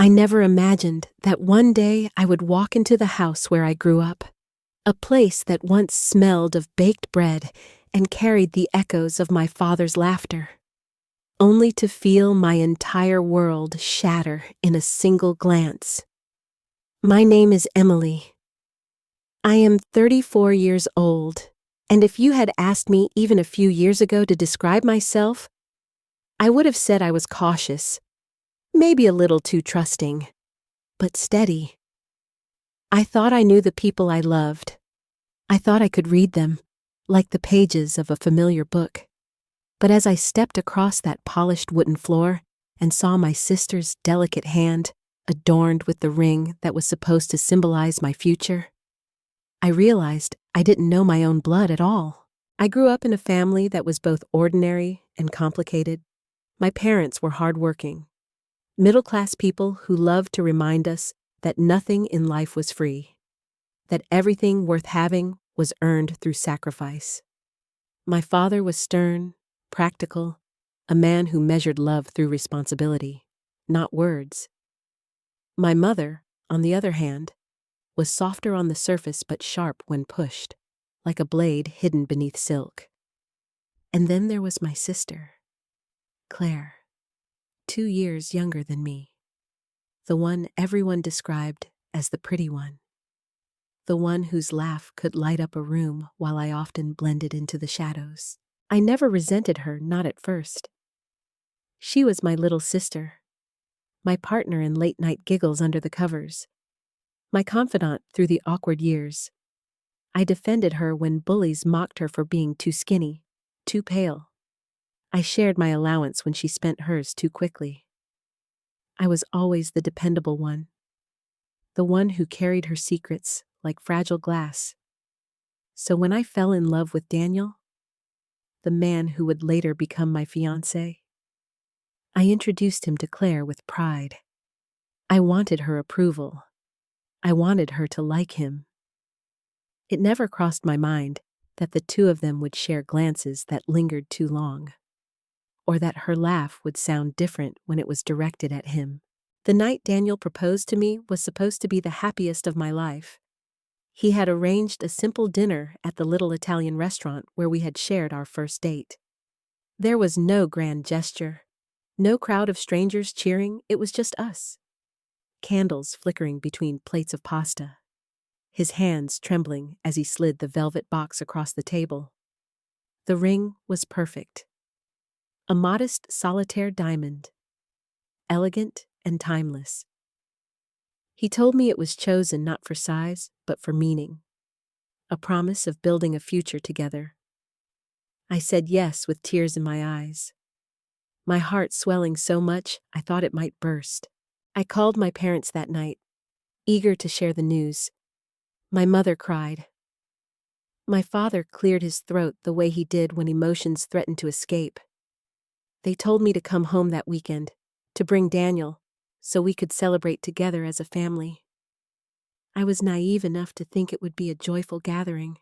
I never imagined that one day I would walk into the house where I grew up, a place that once smelled of baked bread and carried the echoes of my father's laughter, only to feel my entire world shatter in a single glance. My name is Emily. I am 34 years old, and if you had asked me even a few years ago to describe myself, I would have said I was cautious, maybe a little too trusting, but steady. I thought I knew the people I loved. I thought I could read them, like the pages of a familiar book. But as I stepped across that polished wooden floor and saw my sister's delicate hand adorned with the ring that was supposed to symbolize my future, I realized I didn't know my own blood at all. I grew up in a family that was both ordinary and complicated. My parents were hardworking, middle-class people who loved to remind us that nothing in life was free, that everything worth having was earned through sacrifice. My father was stern, practical, a man who measured love through responsibility, not words. My mother, on the other hand, was softer on the surface but sharp when pushed, like a blade hidden beneath silk. And then there was my sister, Claire, 2 years younger than me, the one everyone described as the pretty one, the one whose laugh could light up a room while I often blended into the shadows. I never resented her, not at first. She was my little sister, my partner in late-night giggles under the covers, my confidant through the awkward years. I defended her when bullies mocked her for being too skinny, too pale. I shared my allowance when she spent hers too quickly. I was always the dependable one, the one who carried her secrets like fragile glass. So when I fell in love with Daniel, the man who would later become my fiancé, I introduced him to Claire with pride. I wanted her approval. I wanted her to like him. It never crossed my mind that the two of them would share glances that lingered too long, or that her laugh would sound different when it was directed at him. The night Daniel proposed to me was supposed to be the happiest of my life. He had arranged a simple dinner at the little Italian restaurant where we had shared our first date. There was no grand gesture, no crowd of strangers cheering, it was just us. Candles flickering between plates of pasta, his hands trembling as he slid the velvet box across the table. The ring was perfect. A modest solitaire diamond, elegant and timeless. He told me it was chosen not for size, but for meaning, a promise of building a future together. I said yes with tears in my eyes, my heart swelling so much I thought it might burst. I called my parents that night, eager to share the news. My mother cried. My father cleared his throat the way he did when emotions threatened to escape. They told me to come home that weekend, to bring Daniel, so we could celebrate together as a family. I was naive enough to think it would be a joyful gathering,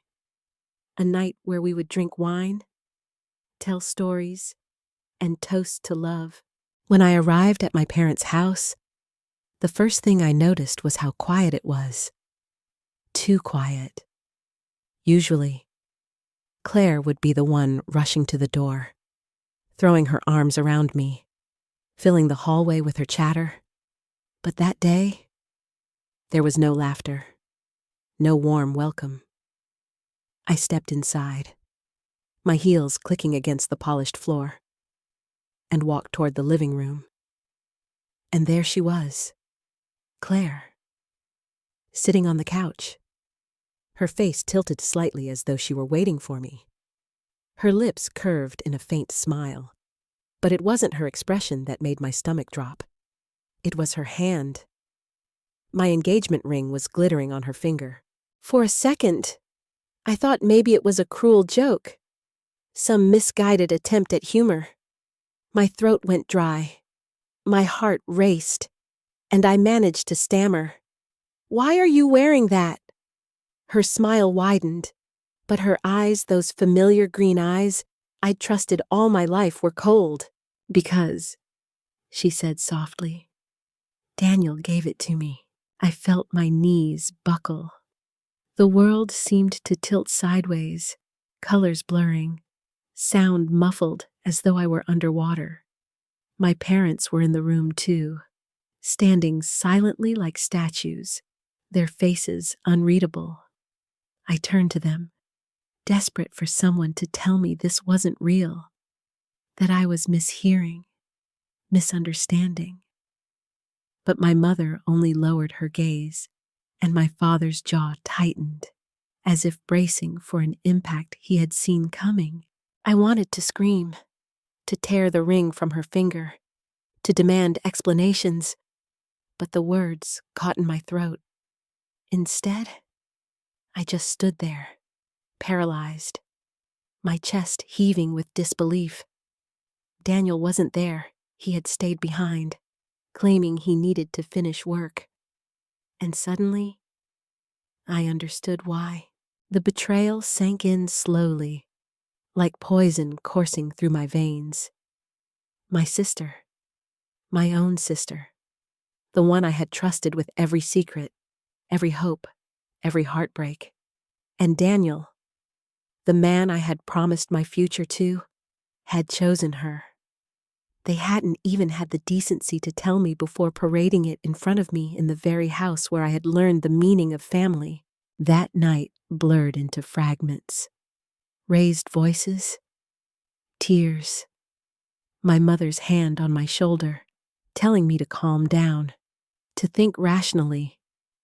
a night where we would drink wine, tell stories, and toast to love. When I arrived at my parents' house, the first thing I noticed was how quiet it was. Too quiet. Usually, Claire would be the one rushing to the door, throwing her arms around me, filling the hallway with her chatter. But that day, there was no laughter, no warm welcome. I stepped inside, my heels clicking against the polished floor, and walked toward the living room. And there she was, Claire, sitting on the couch, her face tilted slightly as though she were waiting for me. Her lips curved in a faint smile, but it wasn't her expression that made my stomach drop. It was her hand. My engagement ring was glittering on her finger. For a second, I thought maybe it was a cruel joke, some misguided attempt at humor. My throat went dry, my heart raced, and I managed to stammer, "Why are you wearing that?" Her smile widened, but her eyes, those familiar green eyes I'd trusted all my life, were cold. "Because," she said softly, Daniel gave it to me. I felt my knees buckle. The world seemed to tilt sideways, colors blurring, sound muffled as though I were underwater. My parents were in the room too, standing silently like statues, their faces unreadable. I turned to them, desperate for someone to tell me this wasn't real, that I was mishearing, misunderstanding. But my mother only lowered her gaze, and my father's jaw tightened, as if bracing for an impact he had seen coming. I wanted to scream, to tear the ring from her finger, to demand explanations, but the words caught in my throat. Instead, I just stood there, paralyzed, my chest heaving with disbelief. Daniel wasn't there. He had stayed behind, claiming he needed to finish work. And suddenly, I understood why. The betrayal sank in slowly, like poison coursing through my veins. My sister, my own sister, the one I had trusted with every secret, every hope, every heartbreak. And Daniel, the man I had promised my future to, had chosen her. They hadn't even had the decency to tell me before parading it in front of me in the very house where I had learned the meaning of family. That night blurred into fragments. Raised voices, tears, my mother's hand on my shoulder, telling me to calm down, to think rationally,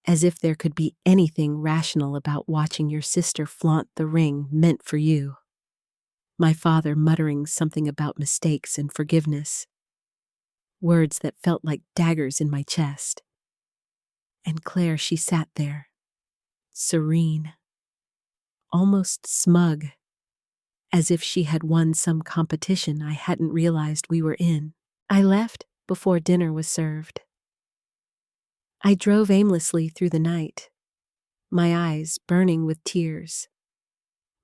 as if there could be anything rational about watching your sister flaunt the ring meant for you. My father muttering something about mistakes and forgiveness, words that felt like daggers in my chest. And Claire, she sat there, serene, almost smug, as if she had won some competition I hadn't realized we were in. I left before dinner was served. I drove aimlessly through the night, my eyes burning with tears,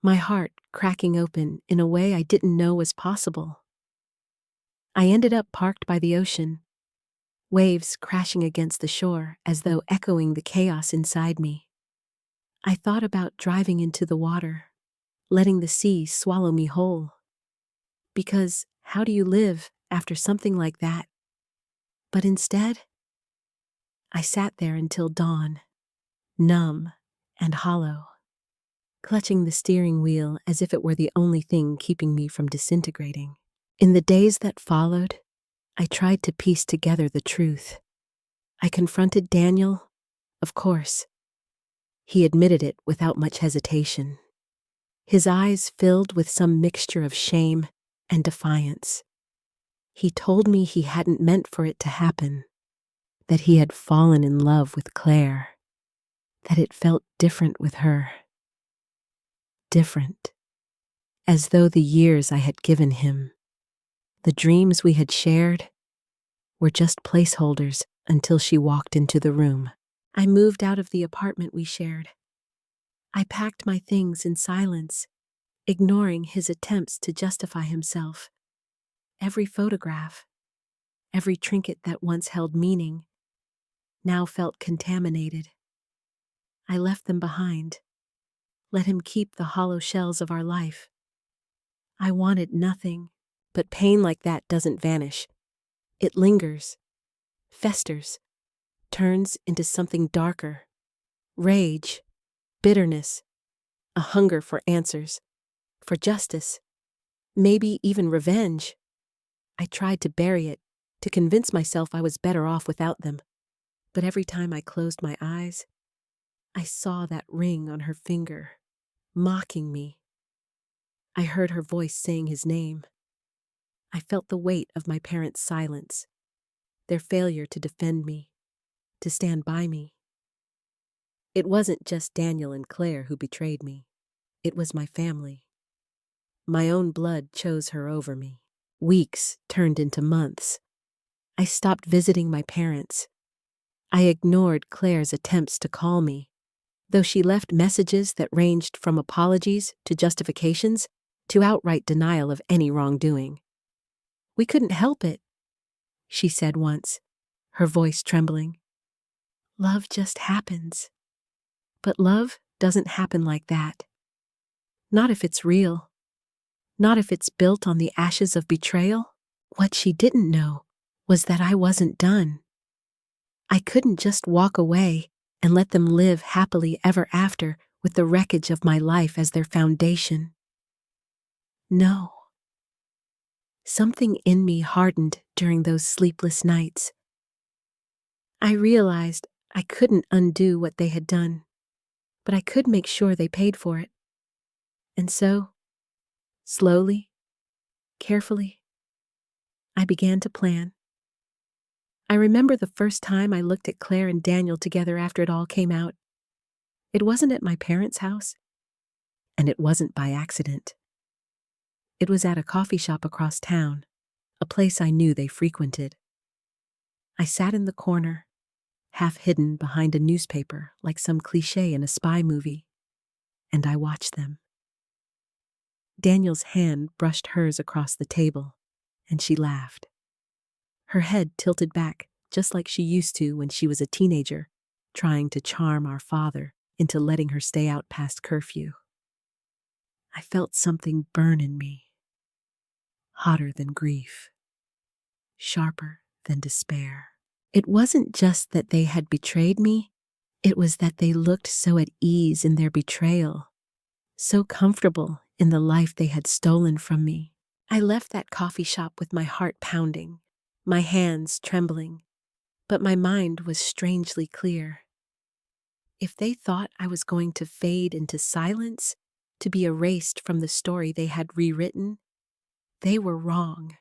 my heart cracking open in a way I didn't know was possible. I ended up parked by the ocean, waves crashing against the shore as though echoing the chaos inside me. I thought about driving into the water, letting the sea swallow me whole. Because how do you live after something like that? But instead, I sat there until dawn, numb and hollow, clutching the steering wheel as if it were the only thing keeping me from disintegrating. In the days that followed, I tried to piece together the truth. I confronted Daniel, of course. He admitted it without much hesitation, his eyes filled with some mixture of shame and defiance. He told me he hadn't meant for it to happen, that he had fallen in love with Claire, that it felt different with her. Different, as though the years I had given him, the dreams we had shared, were just placeholders until she walked into the room. I moved out of the apartment we shared. I packed my things in silence, ignoring his attempts to justify himself. Every photograph, every trinket that once held meaning, now felt contaminated. I left them behind, let him keep the hollow shells of our life. I wanted nothing, but pain like that doesn't vanish. It lingers, festers, turns into something darker. Rage, bitterness, a hunger for answers, for justice, maybe even revenge. I tried to bury it, to convince myself I was better off without them. But every time I closed my eyes, I saw that ring on her finger, mocking me. I heard her voice saying his name. I felt the weight of my parents' silence, their failure to defend me, to stand by me. It wasn't just Daniel and Claire who betrayed me. It was my family. My own blood chose her over me. Weeks turned into months. I stopped visiting my parents. I ignored Claire's attempts to call me, though she left messages that ranged from apologies to justifications to outright denial of any wrongdoing. "We couldn't help it," she said once, her voice trembling. Love just happens. But love doesn't happen like that. Not if it's real. Not if it's built on the ashes of betrayal. What she didn't know was that I wasn't done. I couldn't just walk away and let them live happily ever after with the wreckage of my life as their foundation. No. Something in me hardened during those sleepless nights. I realized I couldn't undo what they had done, but I could make sure they paid for it. And so, slowly, carefully, I began to plan. I remember the first time I looked at Claire and Daniel together after it all came out. It wasn't at my parents' house, and it wasn't by accident. It was at a coffee shop across town, a place I knew they frequented. I sat in the corner, half hidden behind a newspaper like some cliché in a spy movie, and I watched them. Daniel's hand brushed hers across the table, and she laughed. Her head tilted back, just like she used to when she was a teenager, trying to charm our father into letting her stay out past curfew. I felt something burn in me, hotter than grief, sharper than despair. It wasn't just that they had betrayed me, it was that they looked so at ease in their betrayal, so comfortable in the life they had stolen from me. I left that coffee shop with my heart pounding, my hands trembling, but my mind was strangely clear. If they thought I was going to fade into silence, to be erased from the story they had rewritten, they were wrong.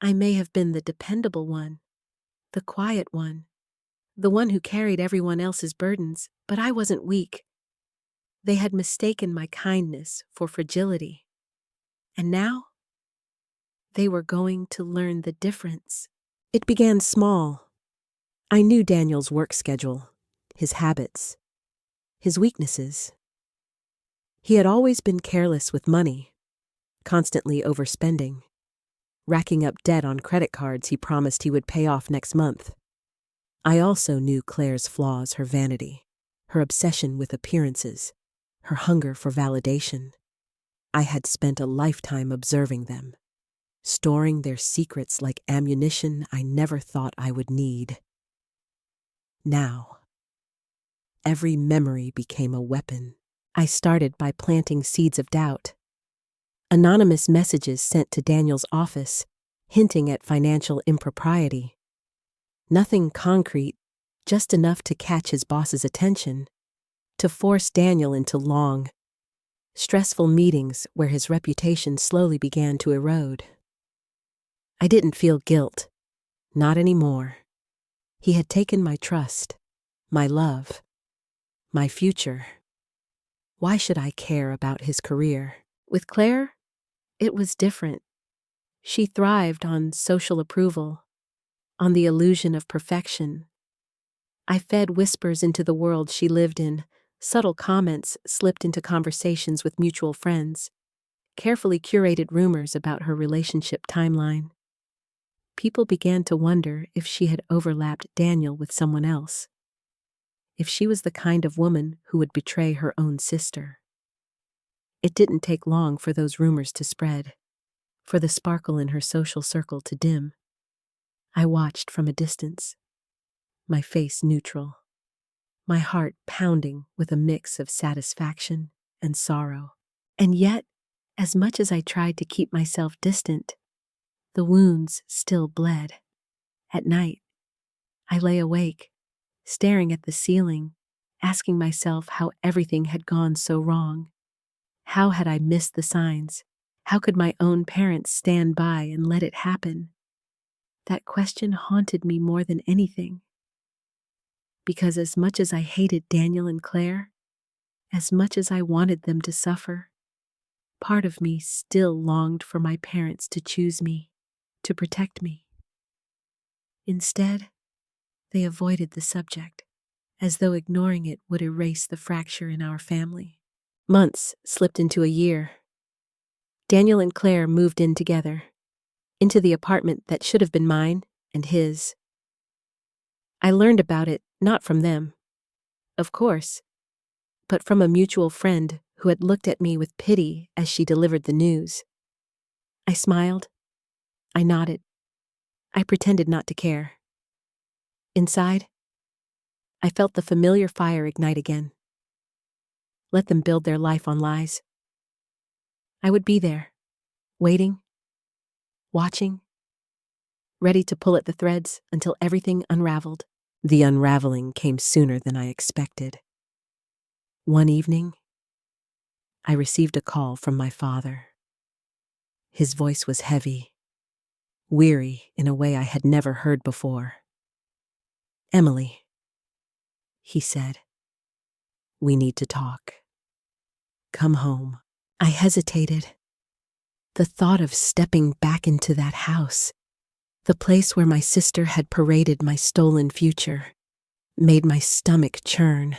I may have been the dependable one, the quiet one, the one who carried everyone else's burdens, but I wasn't weak. They had mistaken my kindness for fragility. And now, they were going to learn the difference. It began small. I knew Daniel's work schedule, his habits, his weaknesses. He had always been careless with money, constantly overspending, racking up debt on credit cards he promised he would pay off next month. I also knew Claire's flaws, her vanity, her obsession with appearances, her hunger for validation. I had spent a lifetime observing them, storing their secrets like ammunition I never thought I would need. Now, every memory became a weapon. I started by planting seeds of doubt. Anonymous messages sent to Daniel's office, hinting at financial impropriety. Nothing concrete, just enough to catch his boss's attention, to force Daniel into long, stressful meetings where his reputation slowly began to erode. I didn't feel guilt, not anymore. He had taken my trust, my love, my future. Why should I care about his career? With Claire, it was different. She thrived on social approval, on the illusion of perfection. I fed whispers into the world she lived in, subtle comments slipped into conversations with mutual friends, carefully curated rumors about her relationship timeline. People began to wonder if she had overlapped Daniel with someone else, if she was the kind of woman who would betray her own sister. It didn't take long for those rumors to spread, for the sparkle in her social circle to dim. I watched from a distance, my face neutral, my heart pounding with a mix of satisfaction and sorrow. And yet, as much as I tried to keep myself distant, the wounds still bled. At night, I lay awake, staring at the ceiling, asking myself how everything had gone so wrong. How had I missed the signs? How could my own parents stand by and let it happen? That question haunted me more than anything. Because as much as I hated Daniel and Claire, as much as I wanted them to suffer, part of me still longed for my parents to choose me, to protect me. Instead, they avoided the subject, as though ignoring it would erase the fracture in our family. Months slipped into a year. Daniel and Claire moved in together, into the apartment that should have been mine and his. I learned about it not from them, of course, but from a mutual friend who had looked at me with pity as she delivered the news. I smiled. I nodded. I pretended not to care. Inside, I felt the familiar fire ignite again. Let them build their life on lies. I would be there, waiting, watching, ready to pull at the threads until everything unraveled. The unraveling came sooner than I expected. One evening, I received a call from my father. His voice was heavy, weary in a way I had never heard before. "Emily," he said, "we need to talk. Come home." I hesitated. The thought of stepping back into that house, the place where my sister had paraded my stolen future, made my stomach churn.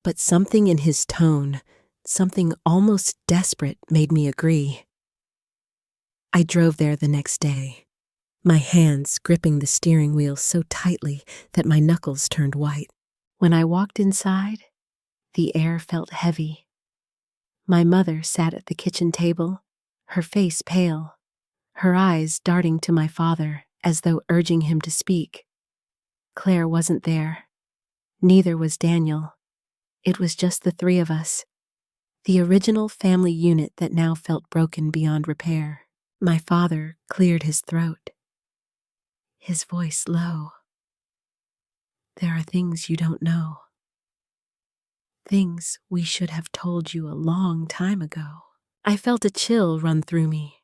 But something in his tone, something almost desperate, made me agree. I drove there the next day, my hands gripping the steering wheel so tightly that my knuckles turned white. When I walked inside, the air felt heavy. My mother sat at the kitchen table, her face pale, her eyes darting to my father as though urging him to speak. Claire wasn't there. Neither was Daniel. It was just the three of us, the original family unit that now felt broken beyond repair. My father cleared his throat, his voice low. "There are things you don't know. Things we should have told you a long time ago." I felt a chill run through me.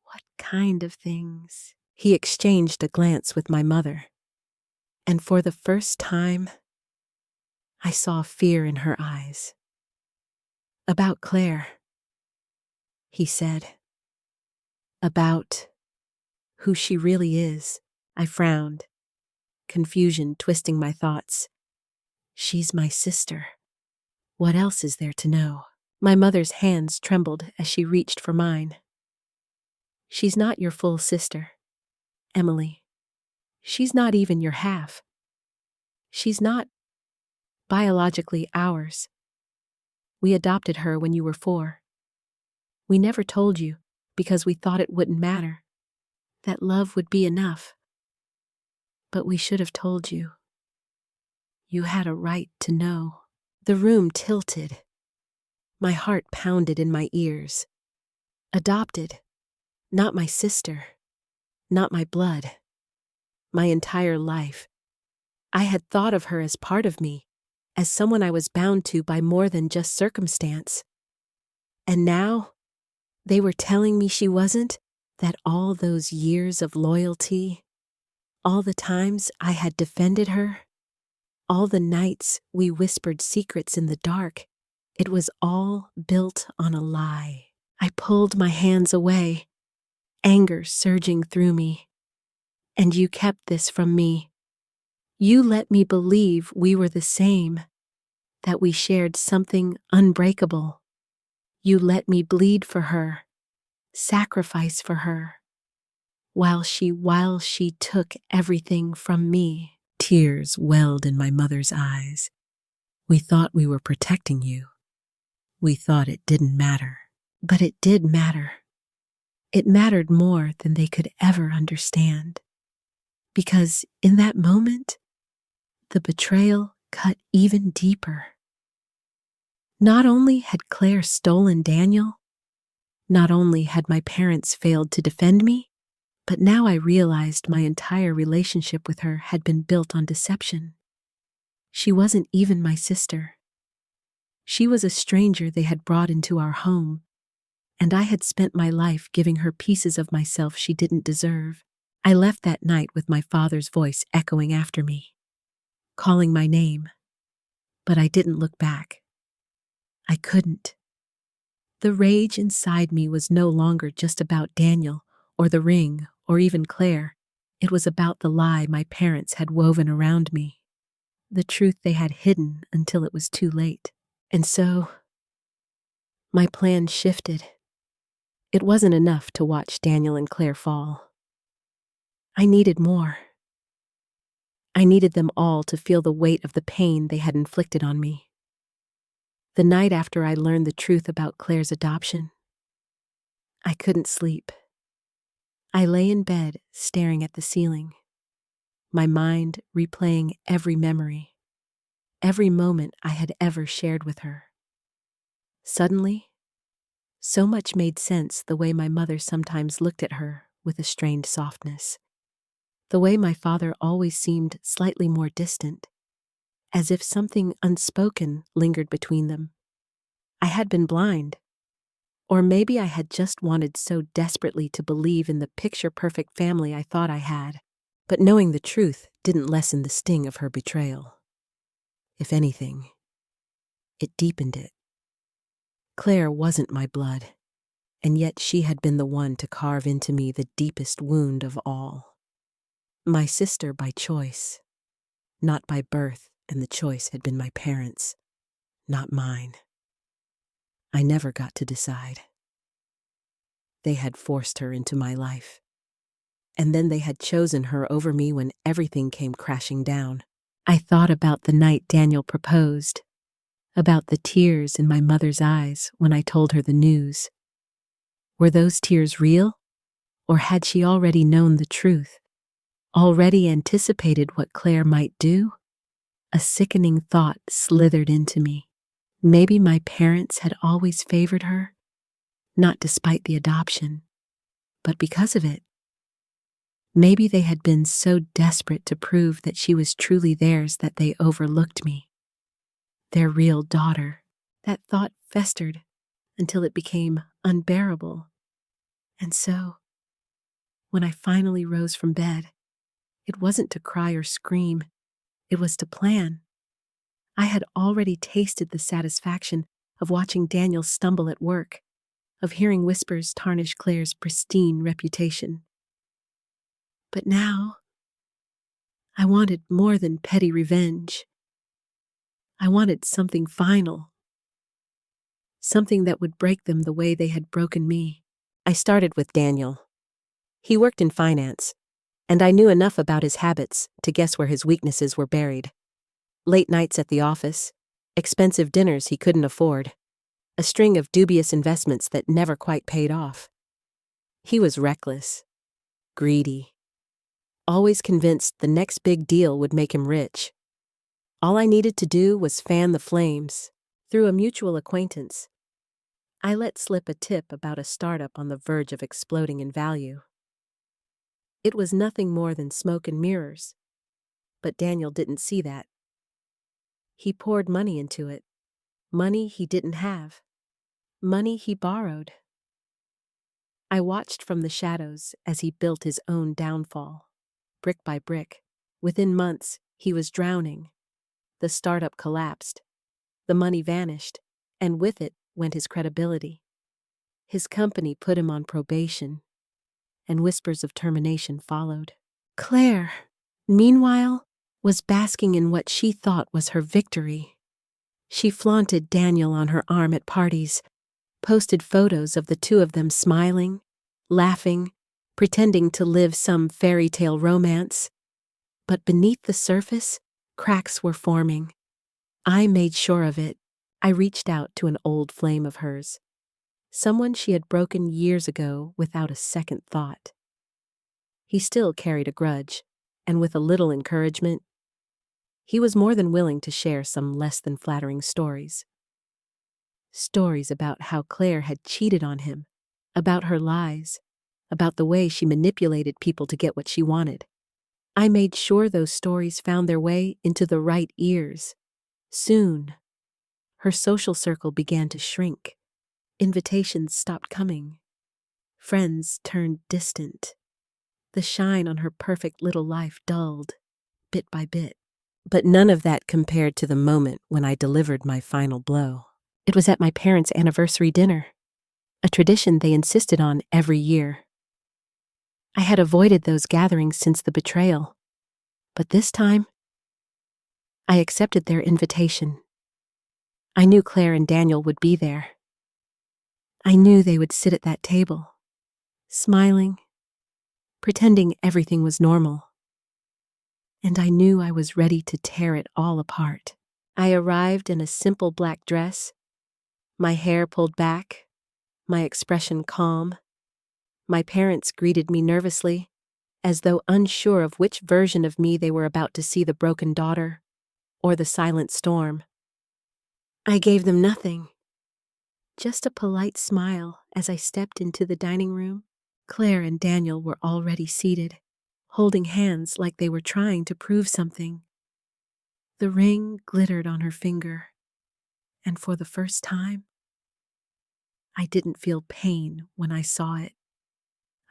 "What kind of things?" He exchanged a glance with my mother, and for the first time, I saw fear in her eyes. "About Claire," he said. "About who she really is." I frowned, confusion twisting my thoughts. She's my sister. What else is there to know? My mother's hands trembled as she reached for mine. "She's not your full sister, Emily. She's not even your half. She's not biologically ours. We adopted her when you were 4. We never told you because we thought it wouldn't matter, that love would be enough. But we should have told you. You had a right to know." The room tilted. My heart pounded in my ears. Adopted. Not my sister. Not my blood. My entire life. I had thought of her as part of me, as someone I was bound to by more than just circumstance. And now, they were telling me she wasn't, that all those years of loyalty, all the times I had defended her, all the nights we whispered secrets in the dark, it was all built on a lie. I pulled my hands away, anger surging through me. "And you kept this from me. You let me believe we were the same, that we shared something unbreakable. You let me bleed for her, sacrifice for her, while she took everything from me." Tears welled in my mother's eyes. "We thought we were protecting you. We thought it didn't matter." But it did matter. It mattered more than they could ever understand. Because in that moment, the betrayal cut even deeper. Not only had Claire stolen Daniel, not only had my parents failed to defend me, but now I realized my entire relationship with her had been built on deception. She wasn't even my sister. She was a stranger they had brought into our home, and I had spent my life giving her pieces of myself she didn't deserve. I left that night with my father's voice echoing after me, calling my name, but I didn't look back. I couldn't. The rage inside me was no longer just about Daniel, or the ring, or even Claire. It was about the lie my parents had woven around me, the truth they had hidden until it was too late. And so, my plan shifted. It wasn't enough to watch Daniel and Claire fall. I needed more. I needed them all to feel the weight of the pain they had inflicted on me. The night after I learned the truth about Claire's adoption, I couldn't sleep. I lay in bed, staring at the ceiling, my mind replaying every memory, every moment I had ever shared with her. Suddenly, so much made sense, the way my mother sometimes looked at her with a strained softness, the way my father always seemed slightly more distant, as if something unspoken lingered between them. I had been blind, or maybe I had just wanted so desperately to believe in the picture-perfect family I thought I had, but knowing the truth didn't lessen the sting of her betrayal. If anything, it deepened it. Claire wasn't my blood, and yet she had been the one to carve into me the deepest wound of all. My sister by choice, not by birth, and the choice had been my parents', not mine. I never got to decide. They had forced her into my life, and then they had chosen her over me when everything came crashing down. I thought about the night Daniel proposed, about the tears in my mother's eyes when I told her the news. Were those tears real, or had she already known the truth, already anticipated what Claire might do? A sickening thought slithered into me. Maybe my parents had always favored her, not despite the adoption, but because of it. Maybe they had been so desperate to prove that she was truly theirs that they overlooked me, their real daughter. That thought festered until it became unbearable. And so, when I finally rose from bed, it wasn't to cry or scream, it was to plan. I had already tasted the satisfaction of watching Daniel stumble at work, of hearing whispers tarnish Claire's pristine reputation. But now, I wanted more than petty revenge. I wanted something final, something that would break them the way they had broken me. I started with Daniel. He worked in finance, and I knew enough about his habits to guess where his weaknesses were buried. Late nights at the office, expensive dinners he couldn't afford, a string of dubious investments that never quite paid off. He was reckless, greedy, always convinced the next big deal would make him rich. All I needed to do was fan the flames. Through a mutual acquaintance, I let slip a tip about a startup on the verge of exploding in value. It was nothing more than smoke and mirrors, but Daniel didn't see that. He poured money into it, money he didn't have, money he borrowed. I watched from the shadows as he built his own downfall, brick by brick. Within months, he was drowning. The startup collapsed, the money vanished, and with it went his credibility. His company put him on probation, and whispers of termination followed. Claire, meanwhile, was basking in what she thought was her victory. She flaunted Daniel on her arm at parties, posted photos of the two of them smiling, laughing, pretending to live some fairy tale romance. But beneath the surface, cracks were forming. I made sure of it. I reached out to an old flame of hers, someone she had broken years ago without a second thought. He still carried a grudge, and with a little encouragement, he was more than willing to share some less than flattering stories. Stories about how Claire had cheated on him, about her lies, about the way she manipulated people to get what she wanted. I made sure those stories found their way into the right ears. Soon, her social circle began to shrink. Invitations stopped coming. Friends turned distant. The shine on her perfect little life dulled, bit by bit. But none of that compared to the moment when I delivered my final blow. It was at my parents' anniversary dinner, a tradition they insisted on every year. I had avoided those gatherings since the betrayal, but this time, I accepted their invitation. I knew Claire and Daniel would be there. I knew they would sit at that table, smiling, pretending everything was normal. and I knew I was ready to tear it all apart. I arrived in a simple black dress, my hair pulled back, my expression calm. My parents greeted me nervously, as though unsure of which version of me they were about to see, the broken daughter or the silent storm. I gave them nothing, just a polite smile as I stepped into the dining room. Claire and Daniel were already seated, holding hands like they were trying to prove something. The ring glittered on her finger, and for the first time, I didn't feel pain when I saw it.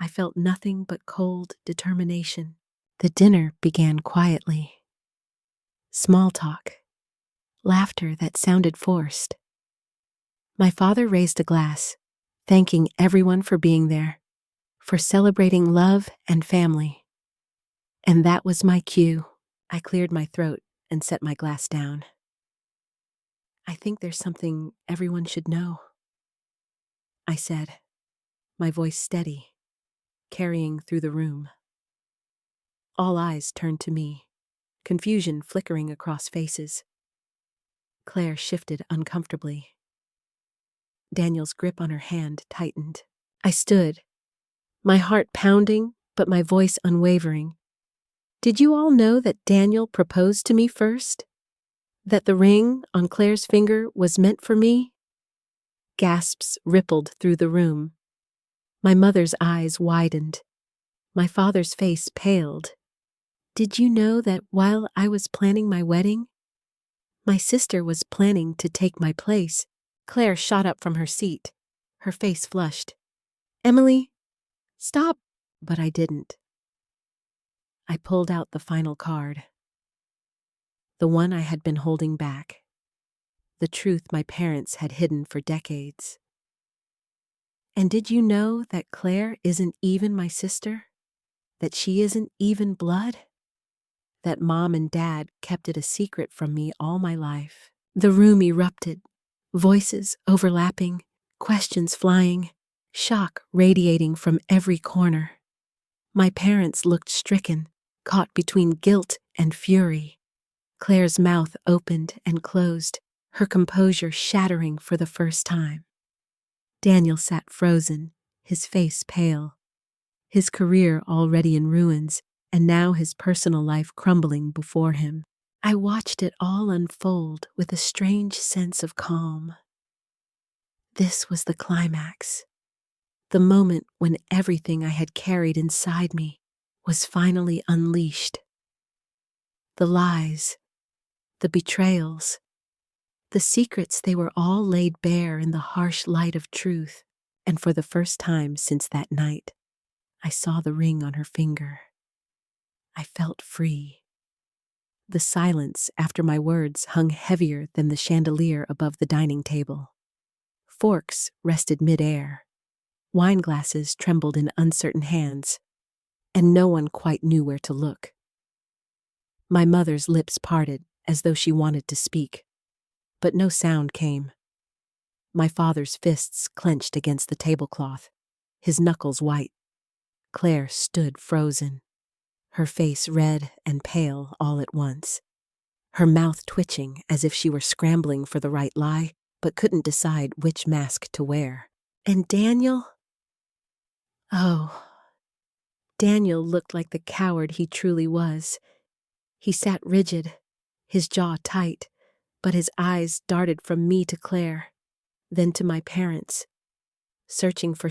I felt nothing but cold determination. The dinner began quietly. Small talk, laughter that sounded forced. My father raised a glass, thanking everyone for being there, for celebrating love and family. And that was my cue. I cleared my throat and set my glass down. I think there's something everyone should know, I said, my voice steady, carrying through the room. All eyes turned to me, confusion flickering across faces. Claire shifted uncomfortably. Daniel's grip on her hand tightened. I stood, my heart pounding, but my voice unwavering. Did you all know that Daniel proposed to me first? That the ring on Claire's finger was meant for me? Gasps rippled through the room. My mother's eyes widened. My father's face paled. Did you know that while I was planning my wedding, my sister was planning to take my place? Claire shot up from her seat, her face flushed. Emily, stop! But I didn't. I pulled out the final card. The one I had been holding back. The truth my parents had hidden for decades. And did you know that Claire isn't even my sister? That she isn't even blood? That Mom and Dad kept it a secret from me all my life? The room erupted, voices overlapping, questions flying, shock radiating from every corner. My parents looked stricken, caught between guilt and fury. Claire's mouth opened and closed, her composure shattering for the first time. Daniel sat frozen, his face pale. His career already in ruins, and now his personal life crumbling before him. I watched it all unfold with a strange sense of calm. This was the climax, the moment when everything I had carried inside me was finally unleashed. The lies, the betrayals, the secrets, they were all laid bare in the harsh light of truth, and for the first time since that night, I saw the ring on her finger. I felt free. The silence after my words hung heavier than the chandelier above the dining table. Forks rested mid-air. Wine glasses trembled in uncertain hands, and no one quite knew where to look. My mother's lips parted as though she wanted to speak, but no sound came. My father's fists clenched against the tablecloth, his knuckles white. Claire stood frozen, her face red and pale all at once, her mouth twitching as if she were scrambling for the right lie, but couldn't decide which mask to wear. And Daniel? Oh, Daniel looked like the coward he truly was. He sat rigid, his jaw tight, but his eyes darted from me to Claire, then to my parents, searching for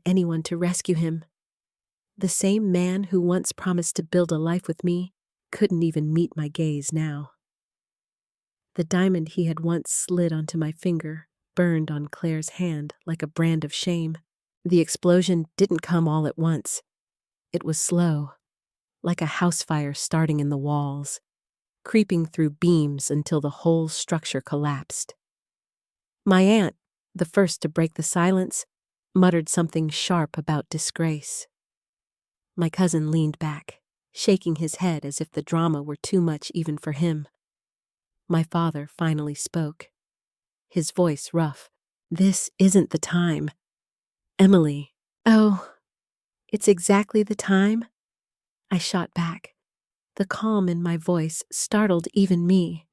anyone to rescue him. The same man who once promised to build a life with me couldn't even meet my gaze now. The diamond he had once slid onto my finger burned on Claire's hand like a brand of shame. The explosion didn't come all at once. It was slow, like a house fire starting in the walls, creeping through beams until the whole structure collapsed. My aunt, the first to break the silence, muttered something sharp about disgrace. My cousin leaned back, shaking his head as if the drama were too much even for him. My father finally spoke, his voice rough. This isn't the time. Emily. Oh, it's exactly the time? I shot back, The calm in my voice startled even me.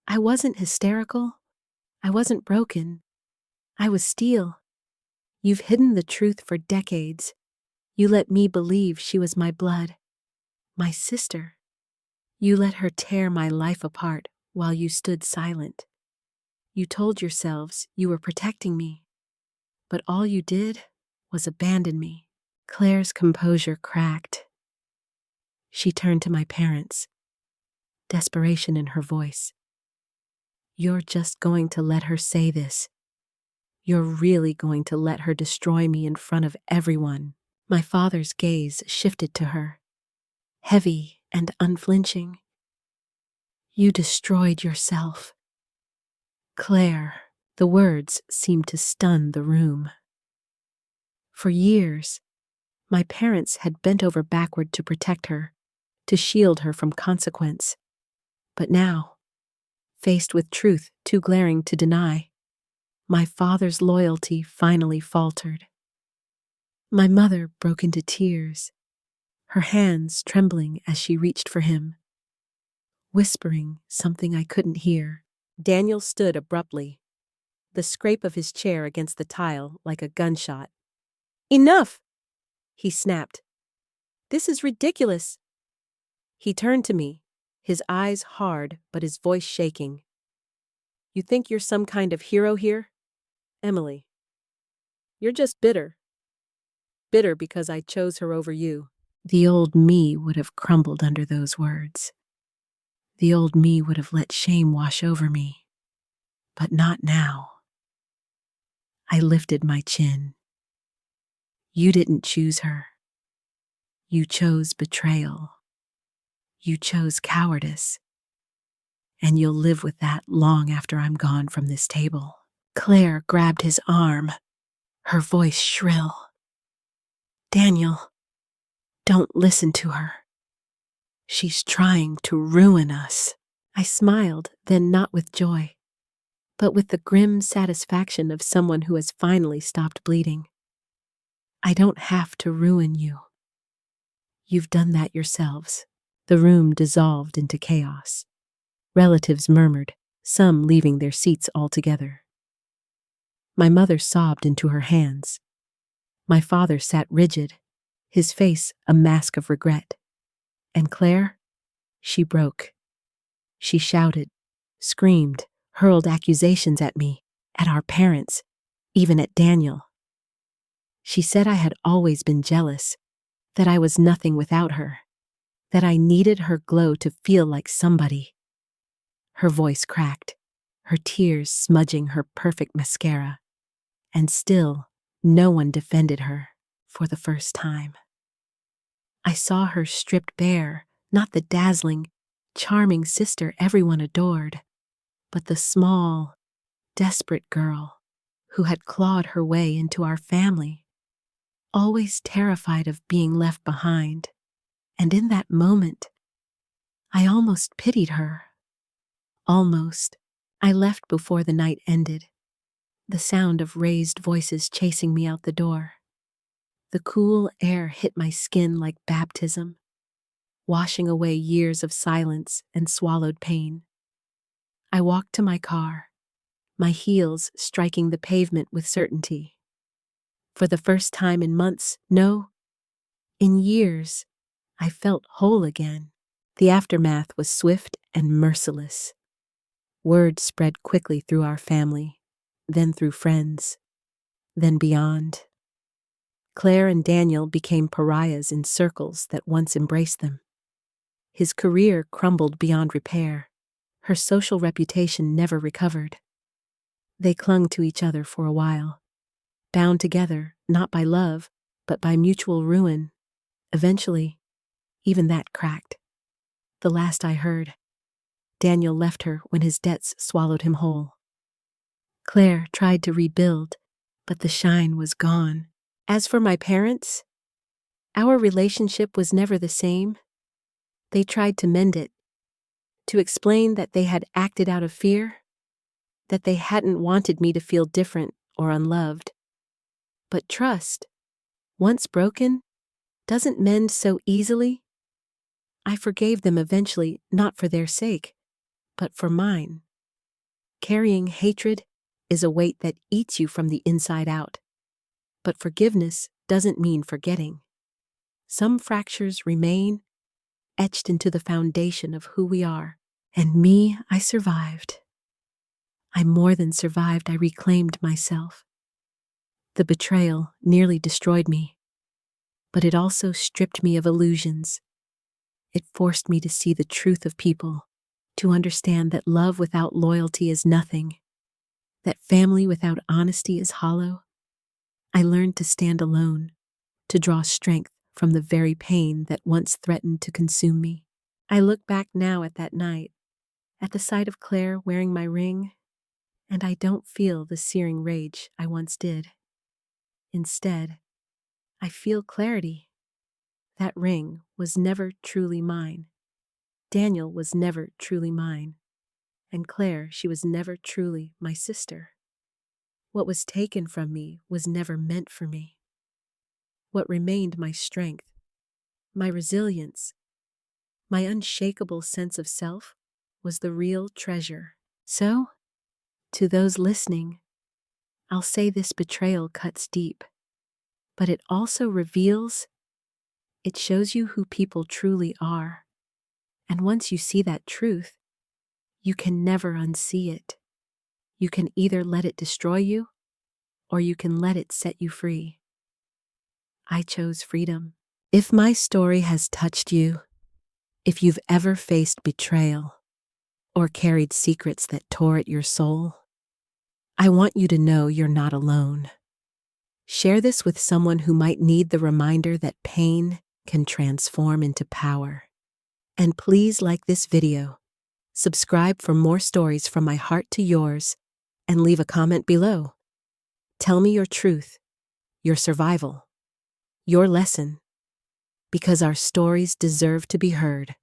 I wasn't hysterical. I wasn't broken. I was steel. You've hidden the truth for decades. You let me believe she was my blood, my sister. You let her tear my life apart while you stood silent. You told yourselves you were protecting me, but all you did was abandon me. Claire's composure cracked. She turned to my parents, desperation in her voice. You're just going to let her say this. You're really going to let her destroy me in front of everyone. My father's gaze shifted to her, heavy and unflinching. You destroyed yourself. Claire, the words seemed to stun the room. For years, my parents had bent over backward to protect her, to shield her from consequence. But now, faced with truth too glaring to deny, my father's loyalty finally faltered. My mother broke into tears, her hands trembling as she reached for him, whispering something I couldn't hear. Daniel stood abruptly, the scrape of his chair against the tile like a gunshot. Enough! He snapped. This is ridiculous. He turned to me, his eyes hard but his voice shaking. You think you're some kind of hero here? Emily. You're just bitter. Bitter because I chose her over you. The old me would have crumbled under those words. The old me would have let shame wash over me. But not now. I lifted my chin. You didn't choose her. You chose betrayal. You chose cowardice. And you'll live with that long after I'm gone from this table. Claire grabbed his arm, her voice shrill. Daniel, don't listen to her. She's trying to ruin us. I smiled, then not with joy, but with the grim satisfaction of someone who has finally stopped bleeding. I don't have to ruin you. You've done that yourselves. The room dissolved into chaos. Relatives murmured, some leaving their seats altogether. My mother sobbed into her hands. My father sat rigid, his face a mask of regret. And Claire? She broke. She shouted, screamed, hurled accusations at me, at our parents, even at Daniel. She said I had always been jealous, that I was nothing without her, that I needed her glow to feel like somebody. Her voice cracked, her tears smudging her perfect mascara, and still no one defended her for the first time. I saw her stripped bare, not the dazzling, charming sister everyone adored, but the small, desperate girl who had clawed her way into our family, always terrified of being left behind. And in that moment, I almost pitied her. Almost. I left before the night ended, the sound of raised voices chasing me out the door. The cool air hit my skin like baptism, washing away years of silence and swallowed pain. I walked to my car, my heels striking the pavement with certainty. For the first time in months, no, in years, I felt whole again. The aftermath was swift and merciless. Word spread quickly through our family, then through friends, then beyond. Claire and Daniel became pariahs in circles that once embraced them. His career crumbled beyond repair. Her social reputation never recovered. They clung to each other for a while, bound together not by love, but by mutual ruin. Eventually, even that cracked. The last I heard, Daniel left her when his debts swallowed him whole. Claire tried to rebuild, but the shine was gone. As for my parents, our relationship was never the same. They tried to mend it, to explain that they had acted out of fear, that they hadn't wanted me to feel different or unloved. But trust, once broken, doesn't mend so easily. I forgave them eventually, not for their sake, but for mine. Carrying hatred is a weight that eats you from the inside out. But forgiveness doesn't mean forgetting. Some fractures remain, etched into the foundation of who we are. And me, I survived. I more than survived, I reclaimed myself. The betrayal nearly destroyed me, but it also stripped me of illusions. It forced me to see the truth of people, to understand that love without loyalty is nothing, that family without honesty is hollow. I learned to stand alone, to draw strength from the very pain that once threatened to consume me. I look back now at that night, at the sight of Claire wearing my ring, and I don't feel the searing rage I once did. Instead, I feel clarity. That ring was never truly mine. Daniel was never truly mine. And Claire, she was never truly my sister. What was taken from me was never meant for me. What remained my strength, my resilience, my unshakable sense of self was the real treasure. So, to those listening, I'll say this betrayal cuts deep, but it also reveals, it shows you who people truly are. And once you see that truth, you can never unsee it. You can either let it destroy you, or you can let it set you free. I chose freedom. If my story has touched you, if you've ever faced betrayal, or carried secrets that tore at your soul, I want you to know you're not alone. Share this with someone who might need the reminder that pain can transform into power. And please like this video, subscribe for more stories from my heart to yours, and leave a comment below. Tell me your truth, your survival, your lesson, because our stories deserve to be heard.